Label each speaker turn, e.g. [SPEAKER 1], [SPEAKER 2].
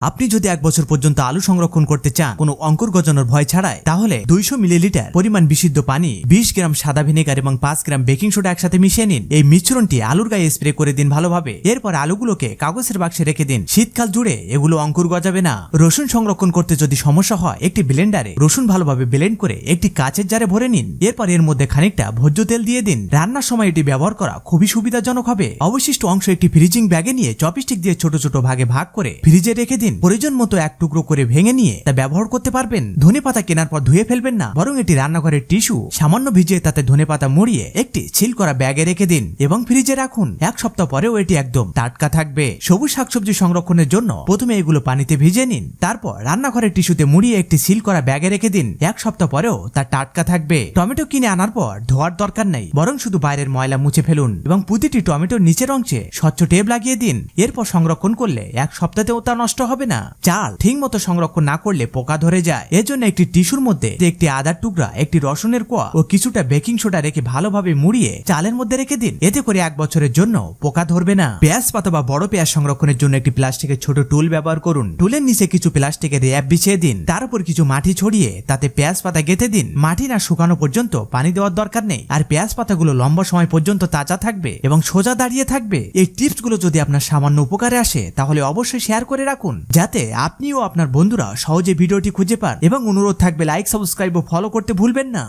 [SPEAKER 1] আপনি যদি 1 বছর পর্যন্ত আলু সংরক্ষণ করতে চান কোনো অঙ্কুর গজানোর ভয় ছাড়াই, তাহলে 200 মিলিলিটার পরিমাণ বিশুদ্ধ পানি, 20 গ্রাম সাদা ভিনেগার এবং 5 গ্রাম বেকিং সোডা একসাথে মিশিয়ে নিন। এই মিশ্রণটি আলুর গায়ে স্প্রে করে দিন ভালোভাবে। এরপর আলুগুলোকে কাগজের বাক্সে রেখে দিন। শীতকাল জুড়ে এগুলো অঙ্কুর গজাবে না। রসুন সংরক্ষণ করতে যদি সমস্যা হয়, একটি ব্লেন্ডারে রসুন ভালোভাবে ব্লেন্ড করে একটি কাচের জারে ভরে নিন। এরপর এর মধ্যে খানিকটা ভোজ্য তেল দিয়ে দিন। রান্নার সময় এটি ব্যবহার করা খুবই সুবিধাজনক হবে। অবশিষ্ট অংশ একটি ফ্রিজিং ব্যাগে নিয়ে চপস্টিক দিয়ে ছোট ছোট ভাগে ভাগ করে ফ্রিজে রেখে দিন। প্রয়োজন মতো এক টুকরো করে ভেঙে নিয়ে তা ব্যবহার করতে পারবেন। ধনেপাতা কেনার পর ধুয়ে ফেলবেন না, বরং এটি রান্নাঘরের টিস্যু সামান্য ভিজিয়ে তাতে ধনেপাতা মুড়িয়ে একটি সিল করা ব্যাগে রেখে দিন এবং ফ্রিজে রাখুন। 1 সপ্তাহ পরেও এটি একদম টাটকা থাকবে। সবুজ শাকসবজি সংরক্ষণের জন্য প্রথমে এগুলো পানিতে ভিজিয়ে নিন, তারপর রান্নাঘরের টিস্যুতে মুড়িয়ে একটি সিল করা ব্যাগে রেখে দিন। 1 সপ্তাহ পরেও তা টাটকা থাকবে। টমেটো কিনে আনার পর ধোয়ার দরকার নেই, বরং শুধু বাইরের ময়লা মুছে ফেলুন এবং প্রতিটি টমেটোর নিচের অংশে স্বচ্ছ টেপ লাগিয়ে দিন। এরপর সংরক্ষণ করলে 1 সপ্তাহেও তা নষ্ট হবে না। চাল ঠিক মতো সংরক্ষণ না করলে পোকা ধরে যায়। এজন্য একটি টিস্যুর মধ্যে একটি আদার টুকরা, একটি রসুনের কোয়া ও কিছুটা বেকিং সোডা রেখে ভালোভাবে মুড়িয়ে চালের মধ্যে রেখে দিন। এতে করে 1 বছরের জন্য পোকা ধরবে না। পেঁয়াজ পাতা বা বড় পেঁয়াজ সংরক্ষণের জন্য একটি প্লাস্টিকের ছোট টুল ব্যবহার করুন। টুলের নিচে কিছু প্লাস্টিকের র্যাপ বিছিয়ে দিন, তার উপর কিছু মাটি ছড়িয়ে তাতে পেঁয়াজ পাতা গেঁথে দিন। মাটি না শুকানো পর্যন্ত পানি দেওয়ার দরকার নেই, আর পেঁয়াজ পাতাগুলো লম্বা সময় পর্যন্ত তাজা থাকবে এবং সোজা দাঁড়িয়ে থাকবে। এই টিপসগুলো যদি আপনার সামান্য উপকারে আসে, তাহলে অবশ্যই শেয়ার করে রাখুন, যাতে আপনি ও আপনার বন্ধুরা সহজে ভিডিওটি খুঁজে পান। এবং অনুরোধ থাকবে লাইক, সাবস্ক্রাইব ও ফলো করতে ভুলবেন না।